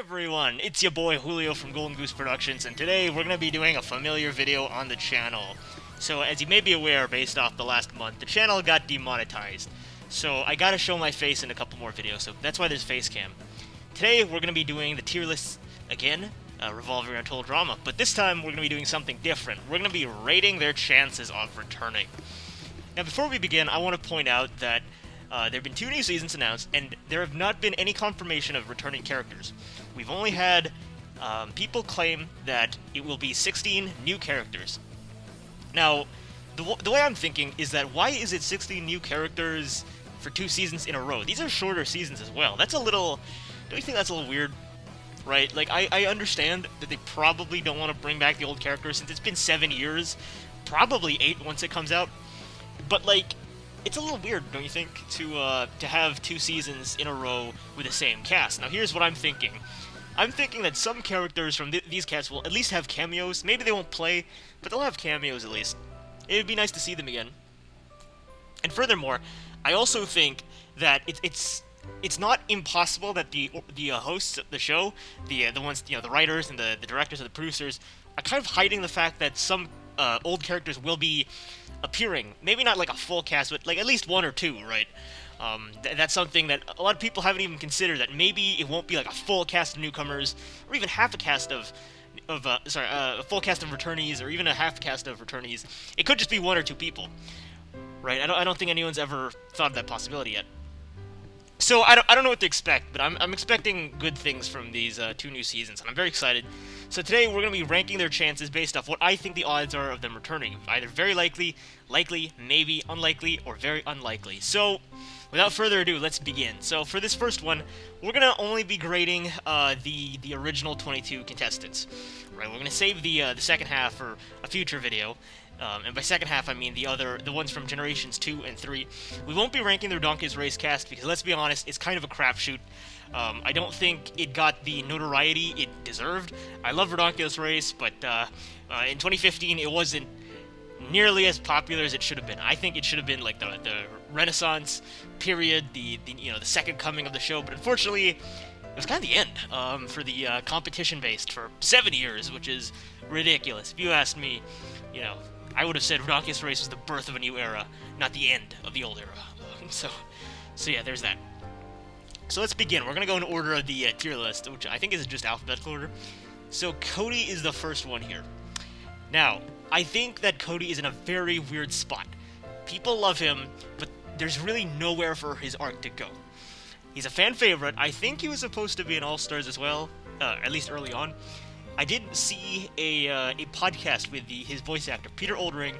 everyone, it's your boy Julio from Golden Goose Productions, and today we're going to be doing a familiar video on the channel. So, as you may be aware, based off the last month, the channel got demonetized. So, I gotta show my face in a couple more videos, so that's why there's facecam. Today, we're going to be doing the tier list again, revolving around Total Drama, but this time we're going to be doing something different. We're going to be rating their chances of returning. Now, before we begin, I want to point out that there have been 2 new seasons announced, and there have not been any confirmation of returning characters. We've only had people claim that it will be 16 new characters. Now, the way I'm thinking is that why is it 16 new characters for 2 seasons in a row? These are shorter seasons as well. That's a little... Don't you think that's a little weird? Right? Like, I understand that they probably don't want to bring back the old characters since it's been 7 years. Probably 8 once it comes out. But, like... It's a little weird, don't you think, to have 2 seasons in a row with the same cast. Now, here's what I'm thinking. I'm thinking that some characters from these casts will at least have cameos. Maybe they won't play, but they'll have cameos at least. It would be nice to see them again. And furthermore, I also think that it's not impossible that the hosts of the show, the ones, the writers and the directors and the producers, are kind of hiding the fact that some old characters will be appearing. Maybe not like a full cast, but like at least 1 or 2, right? That's something that a lot of people haven't even considered, that maybe it won't be like a full cast of newcomers, or even half a cast a full cast of returnees, or even a half cast of returnees. It could just be 1 or 2 people, right? I don't think anyone's ever thought of that possibility yet. So I don't know what to expect, but I'm expecting good things from these 2 new seasons, and I'm very excited. So today we're going to be ranking their chances based off what I think the odds are of them returning. Either very likely, likely, maybe, unlikely, or very unlikely. So without further ado, let's begin. So for this first one, we're going to only be grading the original 22 contestants. Right, we're going to save the second half for a future video. And by second half, I mean the ones from Generations 2 and 3. We won't be ranking the Redonkulous Race cast because, let's be honest, it's kind of a crapshoot. I don't think it got the notoriety it deserved. I love Redonkulous Race, but in 2015, it wasn't nearly as popular as it should have been. I think it should have been like the Renaissance period, the second coming of the show, but unfortunately, it was kind of the end for the competition-based for 7 years, which is ridiculous. If you asked me, I would have said Redonkulous Race was the birth of a new era, not the end of the old era. So yeah, there's that. So let's begin. We're going to go in order of the tier list, which I think is just alphabetical order. So Cody is the first one here. Now, I think that Cody is in a very weird spot. People love him, but there's really nowhere for his arc to go. He's a fan favorite. I think he was supposed to be an All-Stars as well, at least early on. I did see a podcast with his voice actor, Peter Oldring,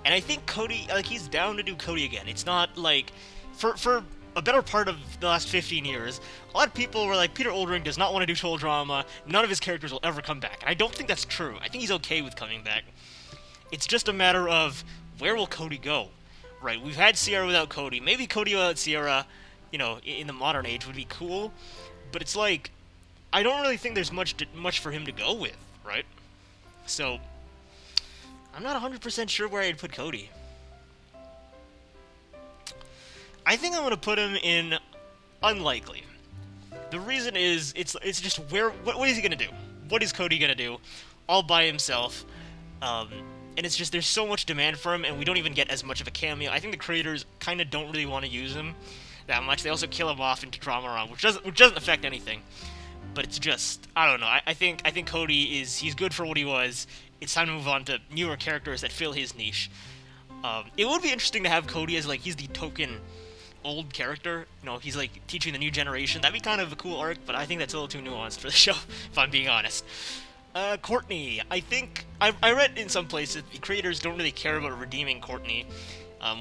and I think Cody, he's down to do Cody again. It's not like, for a better part of the last 15 years, a lot of people were like, Peter Oldring does not want to do Total Drama, none of his characters will ever come back. And I don't think that's true. I think he's okay with coming back. It's just a matter of, where will Cody go? Right, we've had Sierra without Cody. Maybe Cody without Sierra, in the modern age would be cool, but it's like, I don't really think there's much for him to go with, right? So, I'm not 100% sure where I'd put Cody. I think I'm going to put him in unlikely. The reason is, it's just what is he going to do? What is Cody going to do all by himself? And it's just, there's so much demand for him, and we don't even get as much of a cameo. I think the creators kind of don't really want to use him that much. They also kill him off into Drama Round, which doesn't affect anything. But it's just, I don't know, I think Cody he's good for what he was. It's time to move on to newer characters that fill his niche. It would be interesting to have Cody as, he's the token old character. He's, teaching the new generation. That'd be kind of a cool arc, but I think that's a little too nuanced for the show, if I'm being honest. Courtney. I think, I read in some places, the creators don't really care about redeeming Courtney,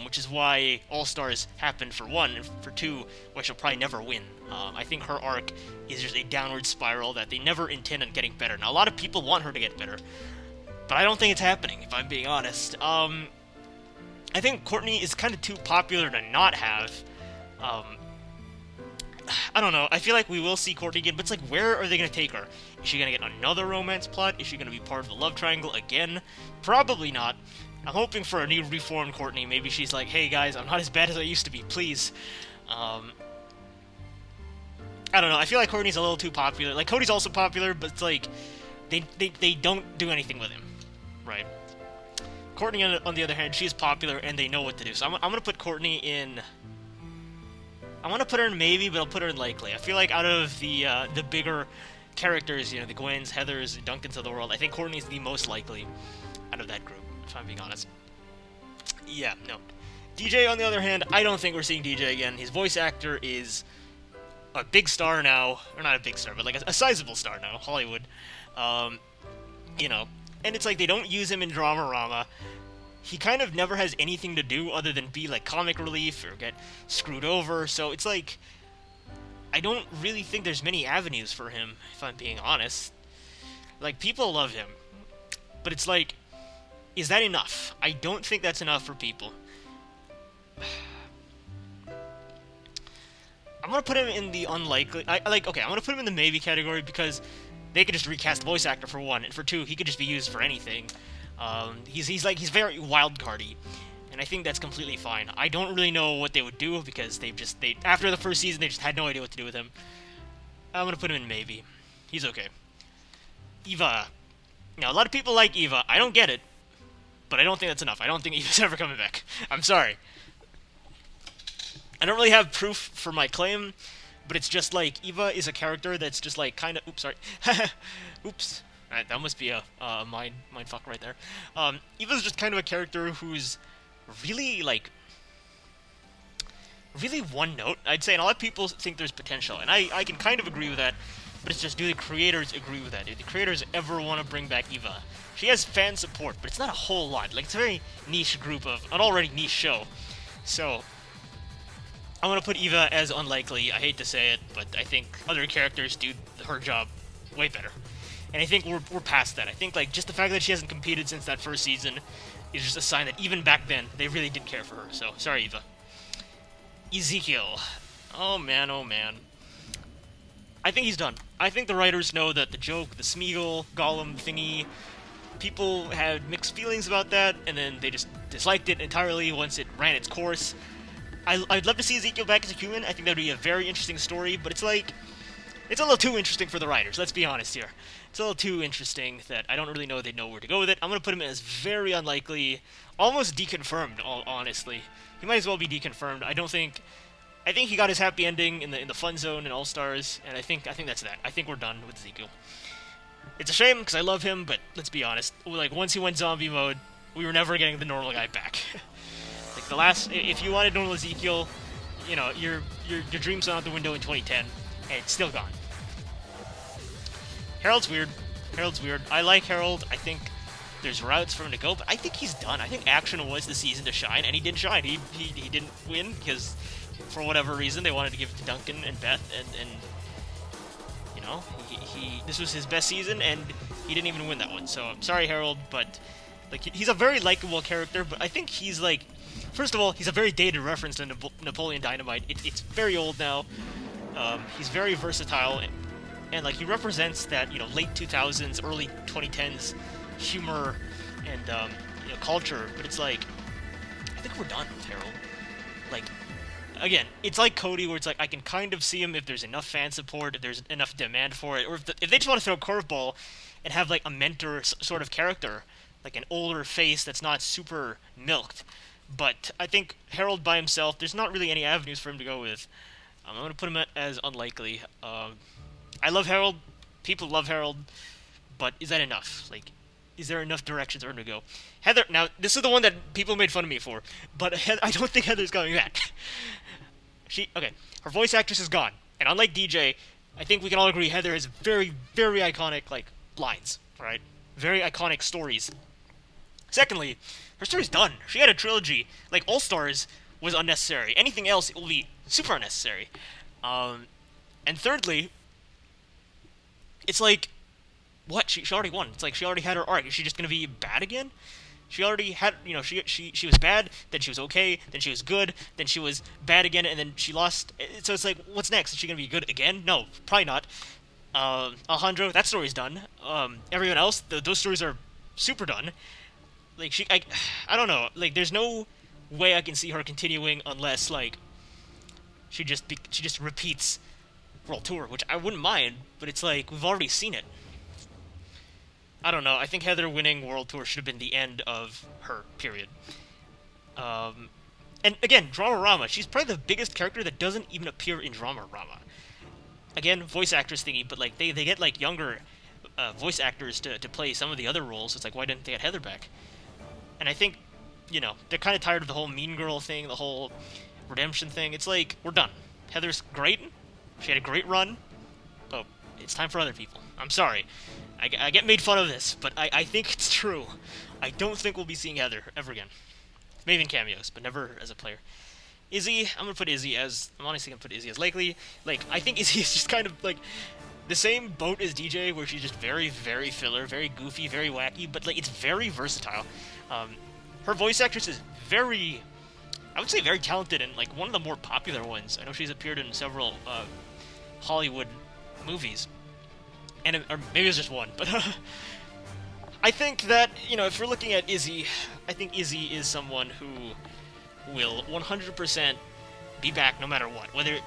which is why All-Stars happened for 1, and for 2, why she'll probably never win. I think her arc is just a downward spiral that they never intend on getting better. Now, a lot of people want her to get better, but I don't think it's happening, if I'm being honest. I think Courtney is kind of too popular to not have. I don't know, I feel like we will see Courtney again, but it's like, where are they going to take her? Is she going to get another romance plot? Is she going to be part of the love triangle again? Probably not. I'm hoping for a new reformed Courtney. Maybe she's like, hey guys, I'm not as bad as I used to be, please. I don't know. I feel like Courtney's a little too popular. Like Cody's also popular, but it's like they don't do anything with him, right? Courtney, on the other hand, she's popular and they know what to do. So I'm gonna put Courtney in. I want to put her in maybe, but I'll put her in likely. I feel like out of the bigger characters, you know, the Gwens, Heathers, Duncans of the world, I think Courtney's the most likely out of that group, if I'm being honest. Yeah, no. DJ, on the other hand, I don't think we're seeing DJ again. His voice actor is a big star now, or not a big star, but like a sizable star now, Hollywood. You know, and it's like they don't use him in Dramarama. He kind of never has anything to do other than be like comic relief or get screwed over, so it's like I don't really think there's many avenues for him, if I'm being honest. Like, people love him, but it's like, is that enough? I don't think that's enough for people. I'm gonna put him in the unlikely. I'm gonna put him in the maybe category because they could just recast the voice actor for one, and for two, he could just be used for anything. He's very wildcardy, and I think that's completely fine. I don't really know what they would do because they after the first season they just had no idea what to do with him. I'm gonna put him in maybe. He's okay. Eva. Now a lot of people like Eva. I don't get it, but I don't think that's enough. I don't think Eva's ever coming back. I'm sorry. I don't really have proof for my claim, but it's just like Eva is a character that's just like kind of. Oops, sorry. Oops. Right, that must be a mind fuck right there. Eva's just kind of a character who's really like really one note, I'd say, and a lot of people think there's potential, and I can kind of agree with that. But it's just, do the creators agree with that? Do the creators ever want to bring back Eva? She has fan support, but it's not a whole lot. Like, it's a very niche group of an already niche show. So I'm gonna put Eva as unlikely. I hate to say it, but I think other characters do her job way better. And I think we're past that. I think, like, just the fact that she hasn't competed since that first season is just a sign that even back then, they really didn't care for her. So, sorry, Eva. Ezekiel. Oh, man, oh, man. I think he's done. I think the writers know that the joke, the Smeagol, Gollum thingy, people had mixed feelings about that, and then they just disliked it entirely once it ran its course. I'd love to see Ezekiel back as a human. I think that would be a very interesting story, but it's like, it's a little too interesting for the writers, let's be honest here. It's a little too interesting that I don't really know they'd know where to go with it. I'm going to put him as very unlikely, almost deconfirmed, honestly. He might as well be deconfirmed. I think he got his happy ending in the Fun Zone and All Stars, and I think that's that. I think we're done with Ezekiel. It's a shame, because I love him, but let's be honest. Like, once he went zombie mode, we were never getting the normal guy back. Like, if you wanted normal Ezekiel, you know, your dreams went out the window in 2010, and it's still gone. Harold's weird. I like Harold. I think there's routes for him to go, but I think he's done. I think Action was the season to shine, and he didn't shine. He didn't win because, for whatever reason, they wanted to give it to Duncan and Beth, and you know, this was his best season, and he didn't even win that one. So I'm sorry, Harold, but like, he's a very likable character. But I think he's like, first of all, he's a very dated reference to Napoleon Dynamite. It's very old now. He's very versatile. And like, he represents that, you know, late 2000s, early 2010s humor and you know, culture. But it's like, I think we're done with Harold. Like, again, it's like Cody, where it's like I can kind of see him if there's enough fan support, if there's enough demand for it, or if they just want to throw a curveball and have like a mentor sort of character, like an older face that's not super milked. But I think Harold by himself, there's not really any avenues for him to go with. I'm going to put him as unlikely. I love Harold. People love Harold. But is that enough? Like, is there enough directions for him to go? Heather, now, this is the one that people made fun of me for. But I don't think Heather's coming back. Her voice actress is gone. And unlike DJ, I think we can all agree Heather has very, very iconic, like, lines, right? Very iconic stories. Secondly, her story's done. She had a trilogy. Like, All Stars was unnecessary. Anything else, it will be super unnecessary. And thirdly, it's like, what? She already won. It's like she already had her arc. Is she just gonna be bad again? She already had, you know, she was bad, then she was okay, then she was good, then she was bad again, and then she lost. So it's like, what's next? Is she gonna be good again? No, probably not. Alejandro, that story's done. Everyone else, those stories are super done. Like, I don't know. Like, there's no way I can see her continuing unless, like, she just repeats World Tour, which I wouldn't mind, but it's like we've already seen it. I don't know. I think Heather winning World Tour should have been the end of her period. Um, and again, Drama-Rama. She's probably the biggest character that doesn't even appear in Drama-Rama. Again, voice actress thingy, but like they get like younger voice actors to play some of the other roles. It's like, why didn't they get Heather back? And I think, they're kind of tired of the whole Mean Girl thing, the whole redemption thing. It's like, we're done. Heather's great. She had a great run. Oh, it's time for other people. I'm sorry. I get made fun of this, but I think it's true. I don't think we'll be seeing Heather ever again. Maybe in cameos, but never as a player. Izzy, I'm honestly gonna put Izzy as likely. Like, I think Izzy is just kind of like the same boat as DJ, where she's just very, very filler, very goofy, very wacky, but like it's very versatile. Her voice actress is very, I would say, very talented and like one of the more popular ones. I know she's appeared in several Hollywood movies, and or maybe it's just one, but I think that if we're looking at Izzy, I think Izzy is someone who will 100% be back no matter what. Whether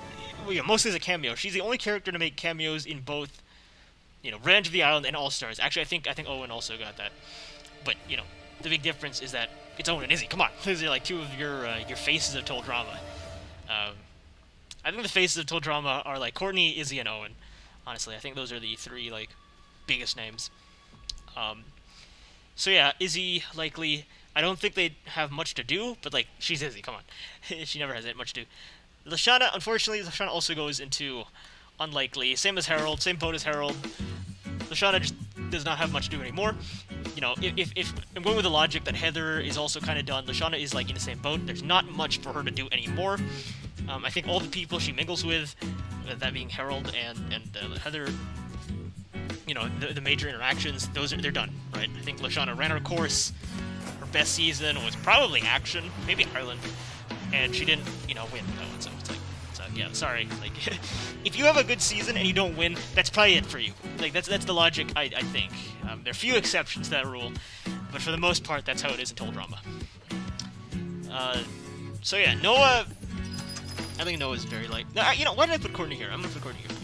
mostly as a cameo, she's the only character to make cameos in both, Revenge of the Island and All Stars. Actually, I think Owen also got that, but the big difference is that it's Owen and Izzy. Come on, those are like two of your faces of Total Drama. I think the faces of Total Drama are like Courtney, Izzy, and Owen. Honestly, I think those are the three like biggest names. So yeah, Izzy likely. I don't think they'd have much to do, but like she's Izzy. Come on, she never has that much to do. Lashana, unfortunately, Lashana also goes into unlikely. Same as Harold, same boat as Harold. Lashana just does not have much to do anymore. If I'm going with the logic that Heather is also kind of done, Lashana is like in the same boat. There's not much for her to do anymore. I think all the people she mingles with, that being Harold and Heather, the major interactions, they're done, right? I think Lashana ran her course. Her best season was probably Action, maybe Ireland, and she didn't, win. So it's like, yeah, sorry. Like, if you have a good season and you don't win, that's probably it for you. Like, that's the logic, I think. There are few exceptions to that rule, but for the most part, that's how it is in Total Drama. So yeah, Noah. I think Noah's very likely. No, why did I put Courtney here? I'm gonna put Courtney here.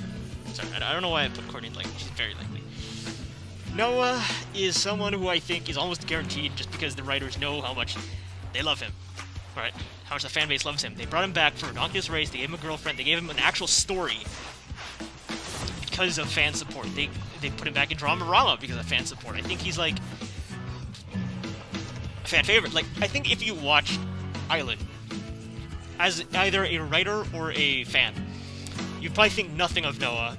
Sorry, I don't know why I put Courtney likely. She's very likely. Noah is someone who I think is almost guaranteed, just because the writers know how much they love him. Right? How much the fan base loves him. They brought him back for Redonkulous Race. They gave him a girlfriend. They gave him an actual story because of fan support. They put him back in Drama-Rama because of fan support. I think he's like a fan favorite. Like, I think if you watched Island as either a writer or a fan, you'd probably think nothing of Noah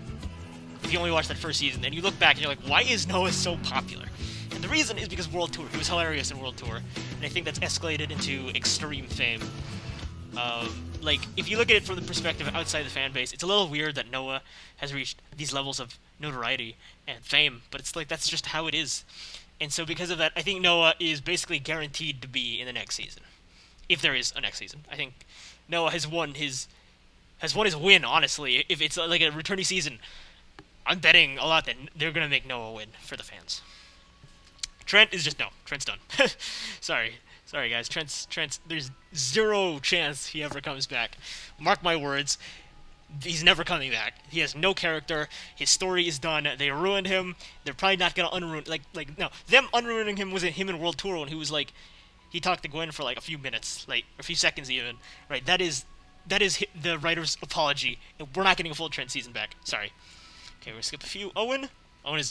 if you only watched that first season. And you look back and you're like, why is Noah so popular? And the reason is because World Tour. He was hilarious in World Tour. And I think that's escalated into extreme fame. Like, if you look at it from the perspective outside the fan base, it's a little weird that Noah has reached these levels of notoriety and fame, but it's like, that's just how it is. And so because of that, I think Noah is basically guaranteed to be in the next season. If there is a next season. I think Noah has won his win, honestly. If it's like a returning season, I'm betting a lot that they're going to make Noah win for the fans. Trent is just, no. Trent's done. Sorry, guys. Trent's. There's zero chance he ever comes back. Mark my words. He's never coming back. He has no character. His story is done. They ruined him. They're probably not gonna unruin. No. Them unruining him wasn't him in World Tour when he was like, he talked to Gwen for like a few minutes, like a few seconds even. Right. That is the writer's apology. We're not getting a full Trent season back. Sorry. Okay, we're gonna skip a few. Owen. Okay,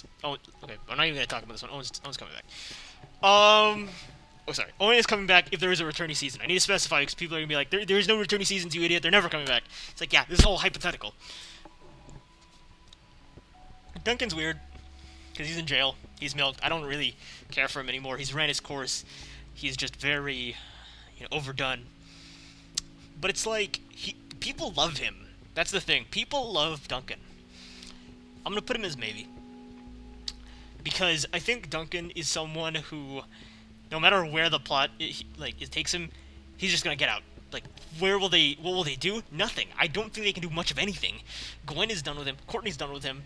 I'm not even gonna talk about this one. Owen's coming back. Sorry. Owen is coming back if there is a returning season. I need to specify because people are gonna be like, there is no returning seasons, you idiot. They're never coming back. It's like, yeah, this is all hypothetical. Duncan's weird because he's in jail. He's milked. I don't really care for him anymore. He's ran his course. He's just very, overdone. But it's like people love him. That's the thing. People love Duncan. I'm gonna put him as maybe. Because I think Duncan is someone who, no matter where the plot it takes him, he's just gonna get out. Like, what will they do? Nothing. I don't think they can do much of anything. Gwen is done with him. Courtney's done with him.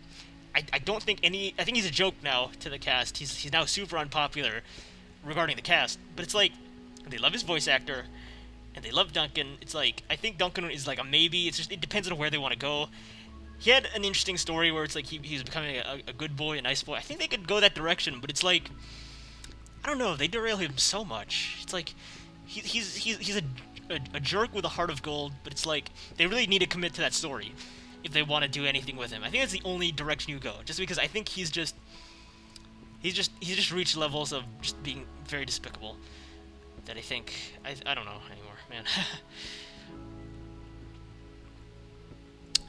I don't think I think he's a joke now to the cast. He's now super unpopular regarding the cast. But it's like, they love his voice actor, and they love Duncan. It's like, I think Duncan is like a maybe. It depends on where they want to go. he had an interesting story where it's like he's becoming a good boy, a nice boy. I think they could go that direction, but it's like, I don't know, they derail him so much. It's like he's a jerk with a heart of gold, but it's like they really need to commit to that story if they want to do anything with him. I think that's the only direction you go, just because I think he's just reached levels of just being very despicable that I think I don't know anymore, man.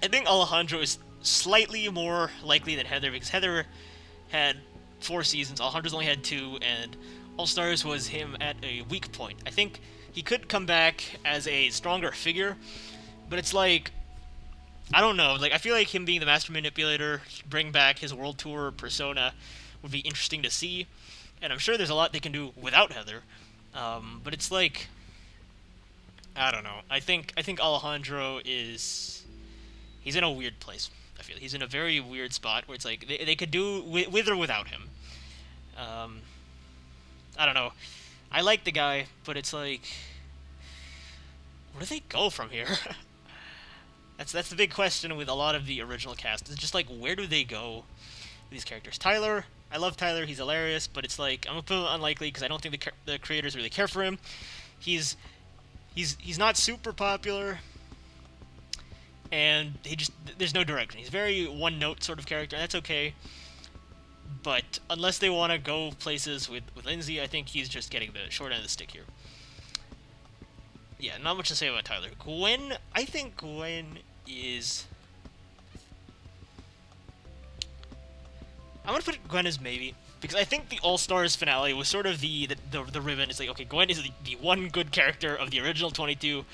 I think Alejandro is slightly more likely than Heather, because Heather had 4 seasons, Alejandro's only had 2, and All Stars was him at a weak point. I think he could come back as a stronger figure, but it's like, I don't know, like I feel like him being the master manipulator, bring back his world tour persona would be interesting to see, and I'm sure there's a lot they can do without Heather, but it's like, I don't know. I think Alejandro he's in a weird place. I feel he's in a very weird spot where it's like they could do with or without him. I don't know. I like the guy, but it's like, where do they go from here? That's the big question with a lot of the original cast. It's just like, where do they go with these characters? Tyler, I love Tyler. He's hilarious, but it's like, I'm a bit unlikely because I don't think the creators really care for him. He's not super popular, and there's no direction. He's very one-note sort of character, and that's okay. But unless they want to go places with Lindsay, I think he's just getting the short end of the stick here. Yeah, not much to say about Tyler. Gwen, I think Gwen is... I'm going to put Gwen as maybe, because I think the All-Stars finale was sort of the ribbon. It's like, okay, Gwen is the one good character of the original 22,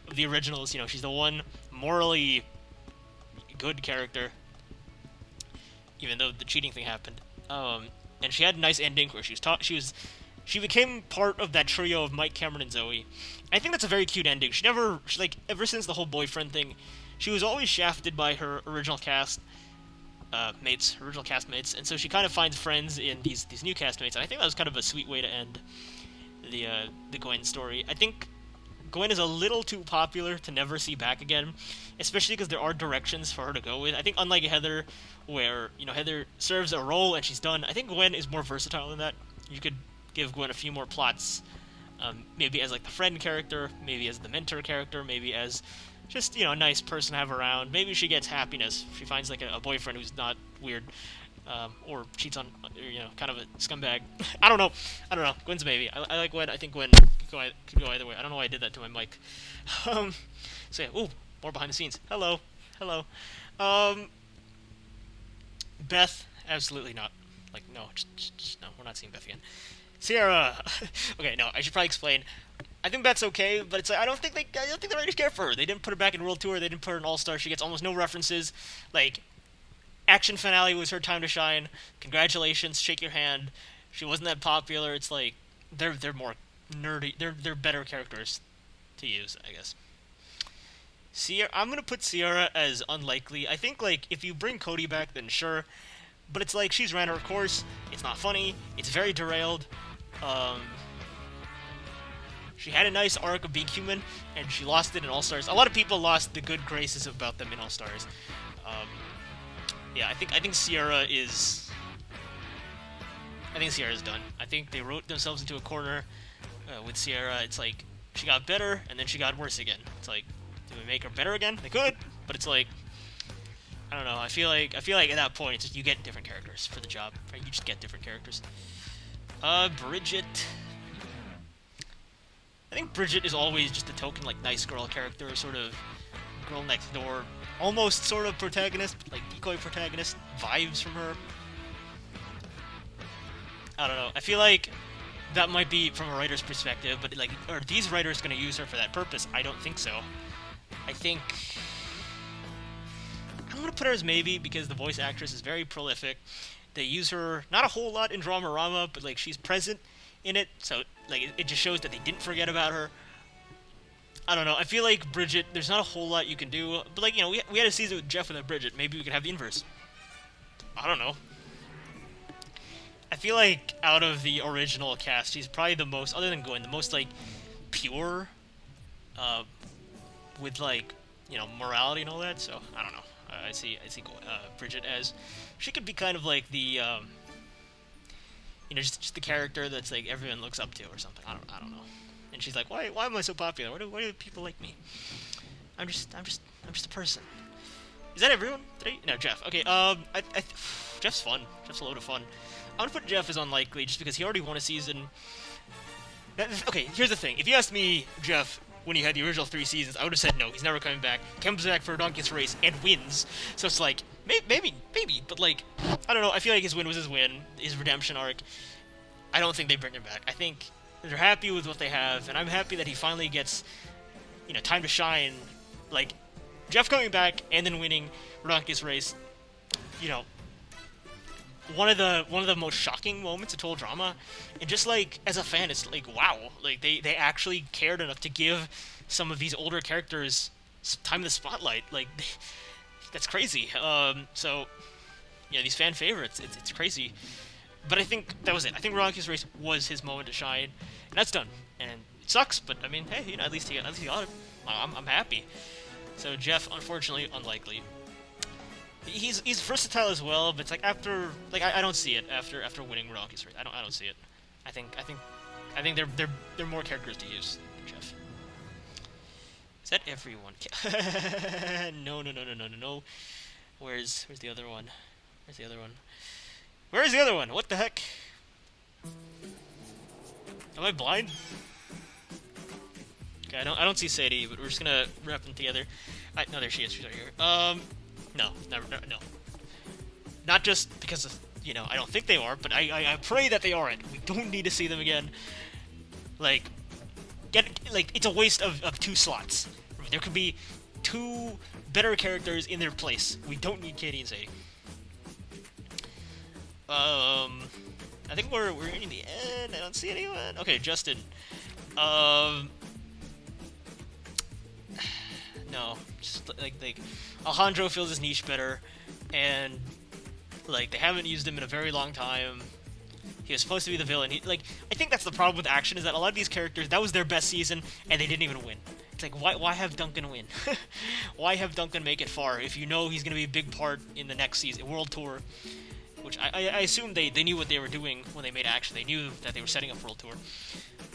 of the originals. You know, she's the one morally good character, even though the cheating thing happened. And she had a nice ending where she became part of that trio of Mike, Cameron, and Zoe. I think that's a very cute ending. Ever since the whole boyfriend thing, she was always shafted by her original cast mates, and so she kind of finds friends in these new castmates, and I think that was kind of a sweet way to end the Gwen story. I think Gwen is a little too popular to never see back again, especially because there are directions for her to go with. I think unlike Heather, where, you know, Heather serves a role and she's done, I think Gwen is more versatile than that. You could give Gwen a few more plots, maybe as like the friend character, maybe as the mentor character, maybe as just, you know, a nice person to have around. Maybe she gets happiness. She finds like a boyfriend who's not weird, or cheats on, you know, kind of a scumbag. I don't know. Gwen's a maybe. I like Gwen. I think Gwen could go either way. I don't know why I did that to my mic. So yeah, ooh, more behind the scenes. Hello. Beth, absolutely not. Like, no, just no. We're not seeing Beth again. Sierra. Okay, no, I should probably explain. I think Beth's okay, but it's like I don't think the writers care for her. They didn't put her back in World Tour. They didn't put her in All Star. She gets almost no references. Like, action finale was her time to shine. Congratulations, shake your hand. She wasn't that popular. It's like they're more nerdy. They're better characters to use, I guess. Sierra, I'm gonna put Sierra as unlikely. I think like if you bring Cody back, then sure. But it's like she's ran her course. It's not funny. It's very derailed. She had a nice arc of being human, and she lost it in All Stars. A lot of people lost the good graces about them in All Stars. Yeah, I think Sierra is. I think Sierra's done. I think they wrote themselves into a corner with Sierra. It's like she got better, and then she got worse again. It's like, do we make her better again? They could, but it's like, I don't know. I feel like at that point, it's just you get different characters for the job. Right? You just get different characters. Bridget. I think Bridget is always just a token, like, nice girl character, sort of girl next door, almost sort of protagonist, like decoy protagonist vibes from her. I don't know. I feel like that might be from a writer's perspective, but like, are these writers going to use her for that purpose? I don't think so. I think I'm going to put her as maybe because the voice actress is very prolific. They use her not a whole lot in Dramarama, but like she's present in it, so like it just shows that they didn't forget about her. I don't know. I feel like Bridget, there's not a whole lot you can do, but like, you know, we had a season with Jeff without Bridget. Maybe we could have the inverse. I don't know. I feel like out of the original cast, she's probably the most, other than Gwen, the most like pure, with like, you know, morality and all that. So I don't know. I see Bridget as she could be kind of like the just the character that's like everyone looks up to or something. I don't know. And she's like, why am I so popular? Why do people like me? I'm just a person. Is that everyone today? No, Jeff. Okay. Jeff's fun. Jeff's a load of fun. I'm gonna put Jeff as unlikely just because he already won a season. Okay, here's the thing. If you asked me, Jeff, when he had the original 3 seasons, I would have said no. He's never coming back. Comes back for a Donkey's race and wins. So it's like maybe, but like I don't know. I feel like his win was his win, his redemption arc. I don't think they bring him back. I think they're happy with what they have, and I'm happy that he finally gets, time to shine. Like Jeff coming back and then winning Donkey's race. One of the most shocking moments of total drama, and just like as a fan, it's like wow, like they actually cared enough to give some of these older characters time in the spotlight. Like that's crazy. So these fan favorites, it's crazy. But I think that was it. I think Ronki's race was his moment to shine, and that's done. And it sucks, but I mean, hey, at least he got it. I'm happy. So Jeff, unfortunately, unlikely. He's versatile as well, but it's like I don't see it after winning Ronki's race. I don't see it. I think they're more characters to use than Jeff. Is that everyone? No. Where's the other one? Where's the other one? Where's the other one? What the heck? Am I blind? Okay, I don't see Sadie, but we're just gonna wrap them together. No, there she is. She's right here. No. Not just because of, I don't think they are, but I pray that they aren't. We don't need to see them again. Like, it's a waste of 2 slots. There could be 2 better characters in their place. We don't need Katie and Sadie. I think we're in the end. I don't see anyone. Okay, Justin. No, just like Alejandro fills his niche better, and like they haven't used him in a very long time. He was supposed to be the villain. I think that's the problem with Action, is that a lot of these characters, that was their best season, and they didn't even win. It's like, why have Duncan win? Why have Duncan make it far if you know he's going to be a big part in the next season, World Tour? Which I assume they knew what they were doing when they made Action. They knew that they were setting up World Tour.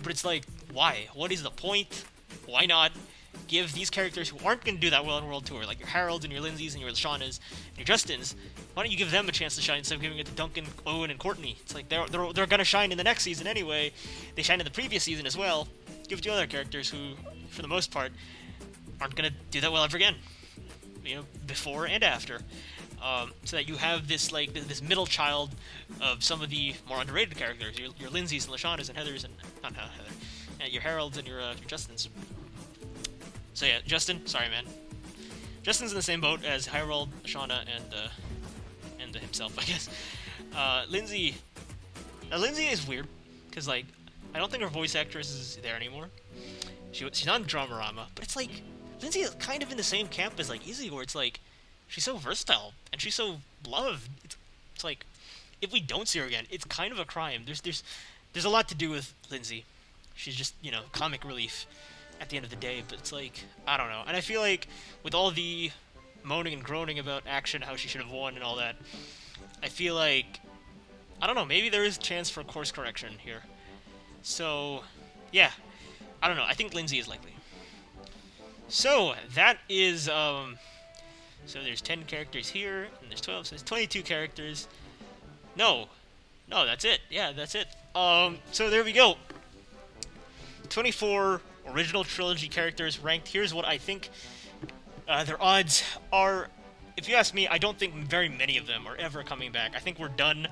But it's like, why? What is the point? Why not give these characters who aren't going to do that well in World Tour, like your Harolds and your Lindsays and your Lashaunas and your Justins, why don't you give them a chance to shine instead of giving it to Duncan, Owen, and Courtney? It's like they're going to shine in the next season anyway. They shined in the previous season as well. Give it to other characters who, for the most part, aren't going to do that well ever again. Before and after. So that you have this this middle child of some of the more underrated characters, your Lindsays and Lashaunas and Heathers and not Heather, and your Harolds and your Justins. So yeah, Justin, sorry man. Justin's in the same boat as Harold, Shauna, and himself, I guess. Lindsay is weird because I don't think her voice actress is there anymore. She's on Dramarama, but it's like Lindsay is kind of in the same camp as Izzy, where it's like she's so versatile and she's so loved. It's like if we don't see her again, it's kind of a crime. There's a lot to do with Lindsay. She's just comic relief at the end of the day, but it's like, I don't know. And I feel like with all the moaning and groaning about Action, how she should have won and all that, I feel like, I don't know, maybe there is a chance for course correction here. So, yeah, I don't know. I think Lindsay is likely. So, that is, so there's 10 characters here, and there's 12, so there's 22 characters. No, that's it. Yeah, that's it. So there we go. 24 original trilogy characters ranked. Here's what I think their odds are. If you ask me, I don't think very many of them are ever coming back. I think we're done.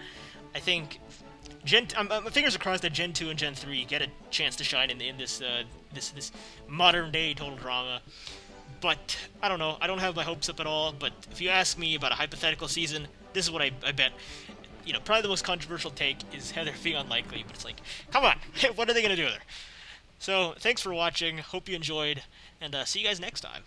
I think my fingers are crossed that Gen 2 and Gen 3 get a chance to shine in this modern day total drama. But I don't know. I don't have my hopes up at all. But if you ask me about a hypothetical season, this is what I bet. Probably the most controversial take is Heather being unlikely. But it's like, come on, what are they gonna do with her? So, thanks for watching, hope you enjoyed, and see you guys next time.